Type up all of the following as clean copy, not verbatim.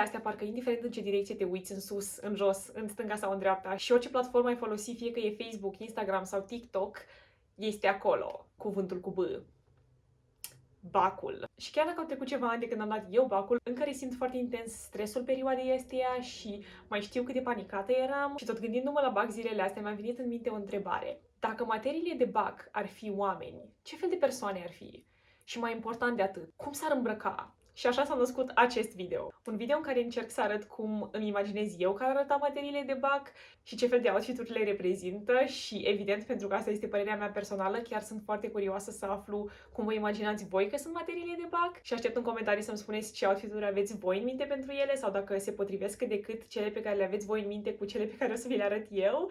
astea, parcă indiferent în ce direcție te uiți, în sus, în jos, în stânga sau în dreapta, și orice platformă ai folosi, fie că e Facebook, Instagram sau TikTok, este acolo, cuvântul cu B. Bacul. Și chiar dacă au trecut ceva ani de când am dat eu bacul, încă resimt foarte intens stresul perioadei astea și mai știu cât de panicată eram. Și tot gândindu-mă la bac zilele astea, mi-a venit în minte o întrebare. Dacă materiile de bac ar fi oameni, ce fel de persoane ar fi? Și mai important de atât, cum s-ar îmbrăca? Și așa s-a născut acest video. Un video în care încerc să arăt cum îmi imaginez eu că ar arăta materiile de bac și ce fel de outfit-uri le reprezintă și, evident, pentru că asta este părerea mea personală, chiar sunt foarte curioasă să aflu cum vă imaginați voi că sunt materiile de bac și aștept în comentarii să-mi spuneți ce outfit-uri aveți voi în minte pentru ele sau dacă se potrivesc cât de cât cele pe care le aveți voi în minte cu cele pe care o să vi le arăt eu.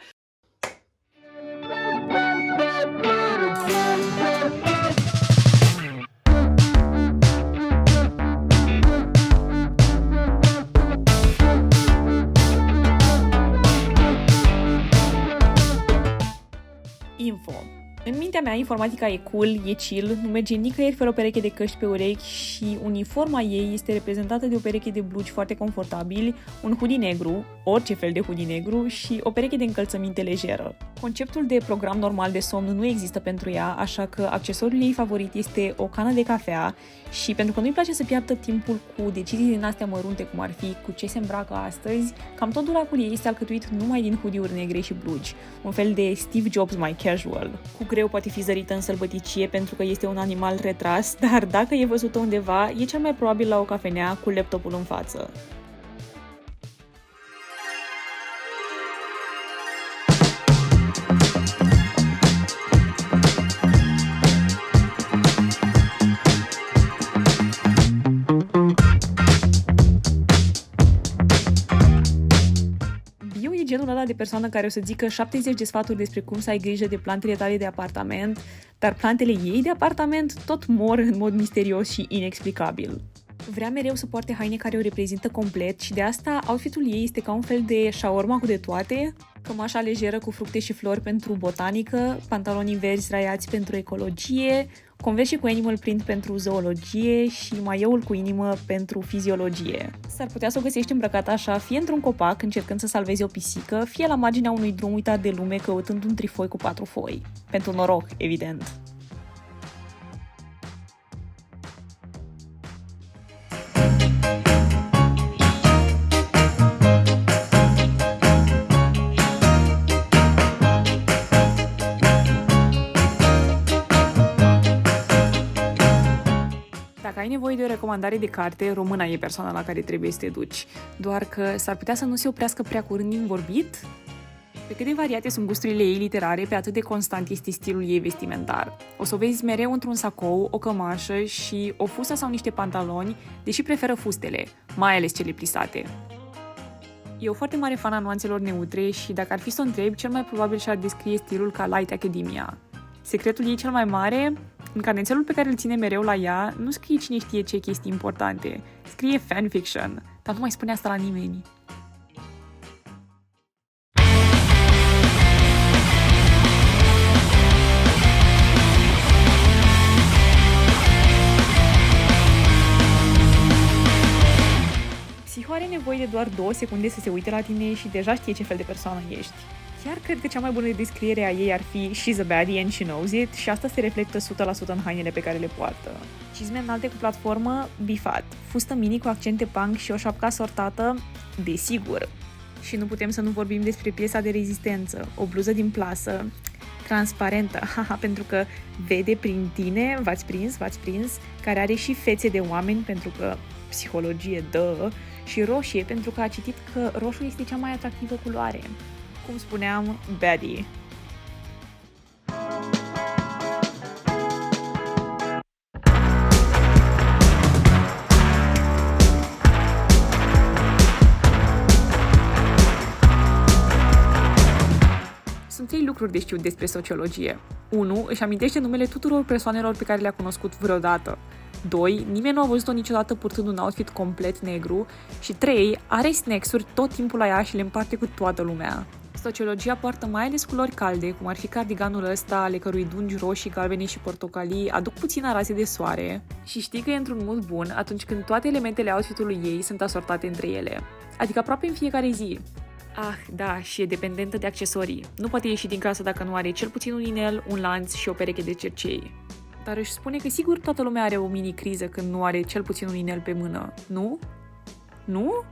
Info. În mintea mea, informatica e cool, e chill, nu merge nicăieri fără o pereche de căști pe urechi și uniforma ei este reprezentată de o pereche de blugi foarte confortabili, un hoodie negru, orice fel de hoodie negru și o pereche de încălțăminte lejeră. Conceptul de program normal de somn nu există pentru ea, așa că accesoriul ei favorit este o cană de cafea și pentru că nu-i place să piardă timpul cu decizii din astea mărunte, cum ar fi cu ce se îmbracă astăzi, cam tot dulapul ei este alcătuit numai din hoodie-uri negre și blugi, un fel de Steve Jobs mai casual. Cu greu poate fi zărită în sălbăticie pentru că este un animal retras, dar dacă e văzută undeva, e cel mai probabil la o cafenea cu laptopul în față. Genul ăla de persoană care o să zică 70 de sfaturi despre cum să ai grijă de plantele tale de apartament, dar plantele ei de apartament tot mor în mod misterios și inexplicabil. Vrea mereu să poarte haine care o reprezintă complet și de asta outfitul ei este ca un fel de shawarma cu de toate, cămașa lejeră cu fructe și flori pentru botanică, pantalonii verzi raiați pentru ecologie, Converse cu animal print pentru zoologie și maioul cu inimă pentru fiziologie. S-ar putea să o găsești îmbrăcată așa, fie într-un copac încercând să salvezi o pisică, fie la marginea unui drum uitat de lume căutând un trifoi cu 4 foi. Pentru noroc, evident. Dacă ai nevoie de o recomandare de carte, româna e persoana la care trebuie să te duci. Doar că s-ar putea să nu se oprească prea curând din vorbit? Pe cât de variate sunt gusturile ei literare, pe atât de constant este stilul ei vestimentar. O să o vezi mereu într-un sacou, o cămașă și o fusă sau niște pantaloni, deși preferă fustele, mai ales cele plisate. E o foarte mare fan a nuanțelor neutre și dacă ar fi să o întrebi, cel mai probabil și-ar descrie stilul ca Light Academia. Secretul ei cel mai mare, în cadențelul pe care îl ține mereu la ea, nu scrie cine știe ce chestii importante, scrie fanfiction, dar nu mai spune asta la nimeni. Psiho are nevoie de doar 2 secunde să se uite la tine și deja știe ce fel de persoană ești. Chiar cred că cea mai bună descriere a ei ar fi "She's a baddie and she knows it" și asta se reflectă 100% în hainele pe care le poartă. Cizme înalte cu platformă, bifat, fustă mini cu accente punk și o șapcă asortată, desigur. Și nu putem să nu vorbim despre piesa de rezistență, o bluză din plasă, transparentă, haha, pentru că vede prin tine, v-ați prins, care are și fețe de oameni, pentru că psihologie, și roșie, pentru că a citit că roșu este cea mai atractivă culoare. Cum spuneam, baddie. Sunt 3 lucruri de știut despre sociologie. 1. Își amintește numele tuturor persoanelor pe care le-a cunoscut vreodată. 2. Nimeni nu a văzut-o niciodată purtând un outfit complet negru. Și 3. Are snacks-uri tot timpul la ea și le împarte cu toată lumea. Sociologia poartă mai ales culori calde, cum ar fi cardiganul ăsta, ale cărui dungi roșii, galbene și portocalii aduc puțină raze de soare și știi că e într-un mood bun atunci când toate elementele outfit-ului ei sunt asortate între ele, adică aproape în fiecare zi. Ah, da, și e dependentă de accesorii. Nu poate ieși din casă dacă nu are cel puțin un inel, un lanț și o pereche de cercei. Dar își spune că sigur toată lumea are o mini-criză când nu are cel puțin un inel pe mână, nu? Nu?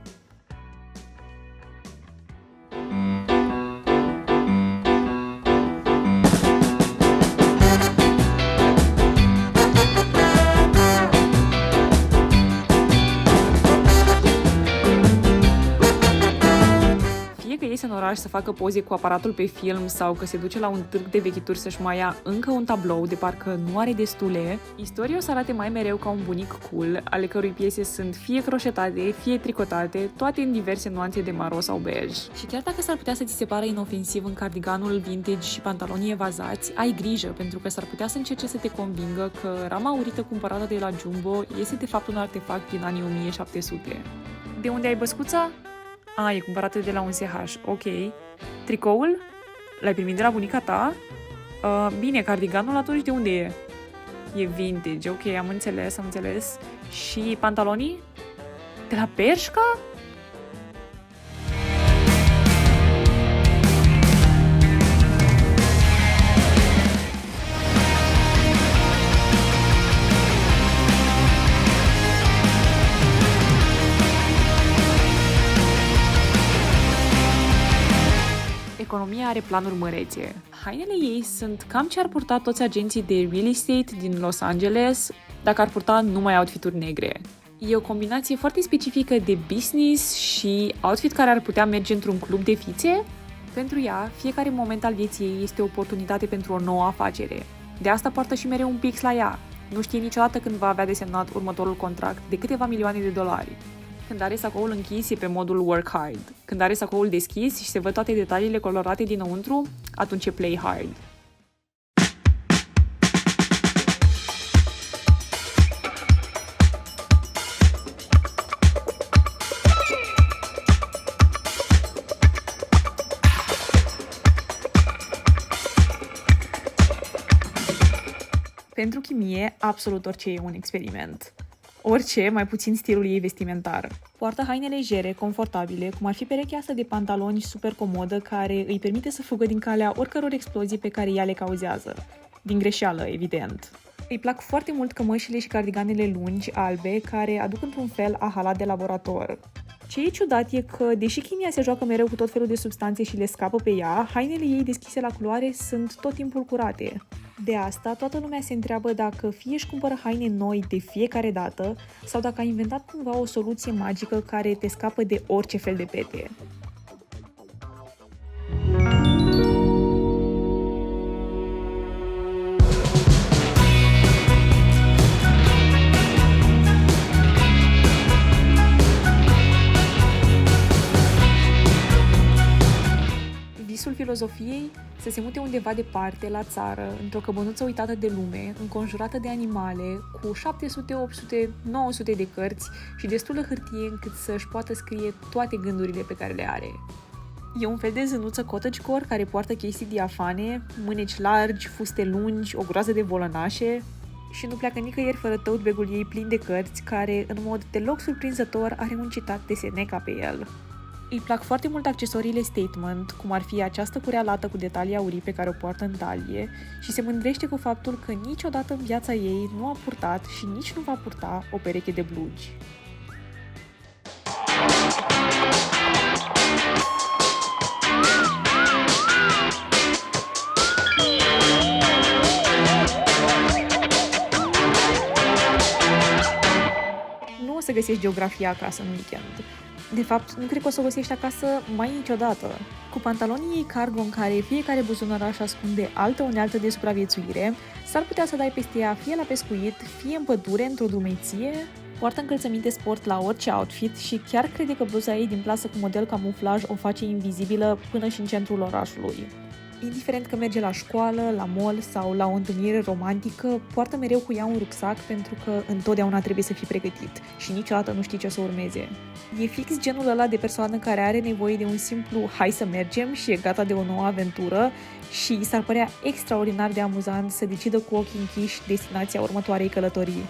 În oraș să facă poze cu aparatul pe film sau că se duce la un târg de vechituri să-și mai ia încă un tablou de parcă nu are destule, istoria o să arate mai mereu ca un bunic cool, ale cărui piese sunt fie croșetate, fie tricotate, toate în diverse nuanțe de maro sau bej. Și chiar dacă s-ar putea să ți se pară inofensiv în cardiganul vintage și pantalonii evazați, ai grijă, pentru că s-ar putea să încerce să te convingă că rama aurită cumpărată de la Jumbo este de fapt un artefact din anii 1700. De unde ai băscuța? E cumpărată de la un SH, ok. Tricoul? L-ai primit de la bunica ta? Bine, cardiganul atunci de unde e? E vintage, ok, am înțeles. Și pantalonii? De la Bershka? Economia are planuri mărețe. Hainele ei sunt cam ce ar purta toți agenții de real estate din Los Angeles dacă ar purta numai outfituri negre. E o combinație foarte specifică de business și outfit care ar putea merge într-un club de fițe. Pentru ea, fiecare moment al vieții ei este o oportunitate pentru o nouă afacere. De asta poartă și mereu un pix la ea. Nu știe niciodată când va avea desemnat următorul contract de câteva milioane de dolari. Când are sacoul închis, e pe modul work hard. Când are sacoul deschis și se văd toate detaliile colorate dinăuntru, atunci e play hard. Pentru chimie, absolut orice e un experiment. Orice, mai puțin stilul ei vestimentar. Poartă haine legere, confortabile, cum ar fi perechea asta de pantaloni super comodă care îi permite să fugă din calea oricăror explozii pe care ea le cauzează. Din greșeală, evident. Îi plac foarte mult cămășile și cardiganele lungi, albe, care aduc într-un fel a halat de laborator. Ce e ciudat e că, deși chimia se joacă mereu cu tot felul de substanțe și le scapă pe ea, hainele ei deschise la culoare sunt tot timpul curate. De asta, toată lumea se întreabă dacă fie își cumpără haine noi de fiecare dată sau dacă a inventat cumva o soluție magică care te scapă de orice fel de pete. Visul filozofiei? Să se mute undeva departe, la țară, într-o căbănuță uitată de lume, înconjurată de animale, cu 700, 800, 900 de cărți și destulă hârtie încât să-și poată scrie toate gândurile pe care le are. E un fel de zânuță cottagecore care poartă chestii diafane, mâneci largi, fuste lungi, o groază de volănașe și nu pleacă nicăieri fără tote bag-ul ei plin de cărți care, în mod deloc surprinzător, are un citat de Seneca pe el. Îi plac foarte mult accesoriile statement, cum ar fi această curea lată cu detalii aurii pe care o poartă în talie și se mândrește cu faptul că niciodată în viața ei nu a purtat și nici nu va purta o pereche de blugi. Nu o să găsești geografia acasă în weekend. De fapt, nu cred că o să o găsești acasă mai niciodată. Cu pantalonii ei cargo în care fiecare buzunăraș ascunde altă unealtă de supraviețuire, s-ar putea să dai peste ea fie la pescuit, fie în pădure, într-o drumeție, poartă încălțăminte sport la orice outfit și chiar crede că bluza ei din plasă cu model camuflaj o face invizibilă până și în centrul orașului. Indiferent că merge la școală, la mall sau la o întâlnire romantică, poartă mereu cu ea un rucsac pentru că întotdeauna trebuie să fii pregătit și niciodată nu știi ce o să urmeze. E fix genul ăla de persoană care are nevoie de un simplu hai să mergem și e gata de o nouă aventură și i s-ar părea extraordinar de amuzant să decidă cu ochii închiși destinația următoarei călătorii.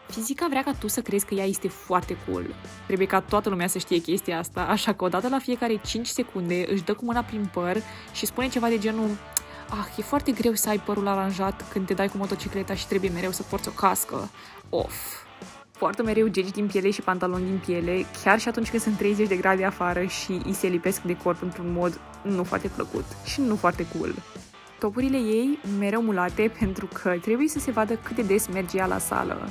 Fizica vrea ca tu să crezi că ea este foarte cool. Trebuie ca toată lumea să știe chestia asta, așa că odată la fiecare 5 secunde își dă cu mâna prin păr și spune ceva de genul e foarte greu să ai părul aranjat când te dai cu motocicleta și trebuie mereu să porți o cască. Of! Poartă mereu gegi din piele și pantaloni din piele, chiar și atunci când sunt 30 de grade afară și îi se lipesc de corp într-un mod nu foarte plăcut și nu foarte cool. Topurile ei mereu mulate pentru că trebuie să se vadă cât de des merge ea la sală.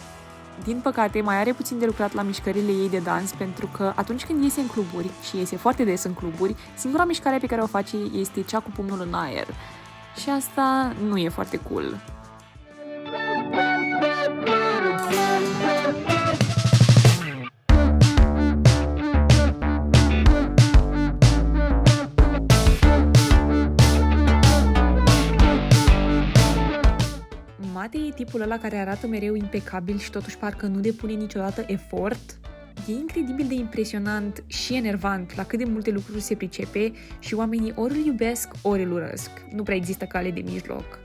Din păcate, mai are puțin de lucrat la mișcările ei de dans pentru că atunci când iese în cluburi, și iese foarte des în cluburi, singura mișcare pe care o face este cea cu pumnul în aer. Și asta nu e foarte cool. Mate e tipul ăla care arată mereu impecabil și totuși parcă nu depune niciodată efort. E incredibil de impresionant și enervant la cât de multe lucruri se pricepe și oamenii ori îl iubesc, ori îl urăsc. Nu prea există cale de mijloc.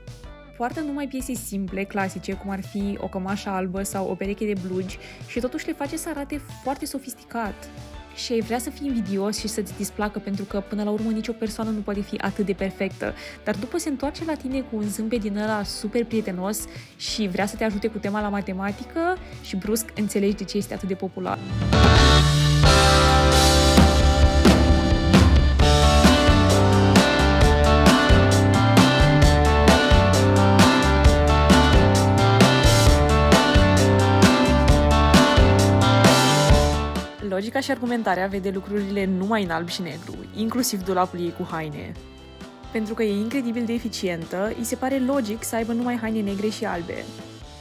Poartă numai piese simple, clasice, cum ar fi o cămașă albă sau o pereche de blugi și totuși le face să arate foarte sofisticat. Și ai vrea să fii invidios și să-ți displacă pentru că până la urmă nicio persoană nu poate fi atât de perfectă, dar după se întoarce la tine cu un zâmbet din ăla super prietenos și vrea să te ajute cu tema la matematică și brusc înțelegi de ce este atât de popular. Logica și argumentarea vede lucrurile numai în alb și negru, inclusiv dulapul ei cu haine. Pentru că e incredibil de eficientă, îi se pare logic să aibă numai haine negre și albe.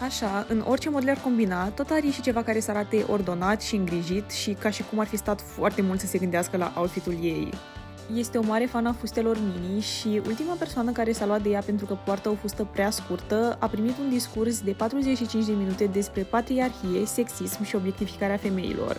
Așa, în orice mod le-ar combina, tot ar ieși ceva care să arate ordonat și îngrijit și ca și cum ar fi stat foarte mult să se gândească la outfitul ei. Este o mare fan a fustelor mini și ultima persoană care s-a luat de ea pentru că poartă o fustă prea scurtă a primit un discurs de 45 de minute despre patriarhie, sexism și obiectificarea femeilor.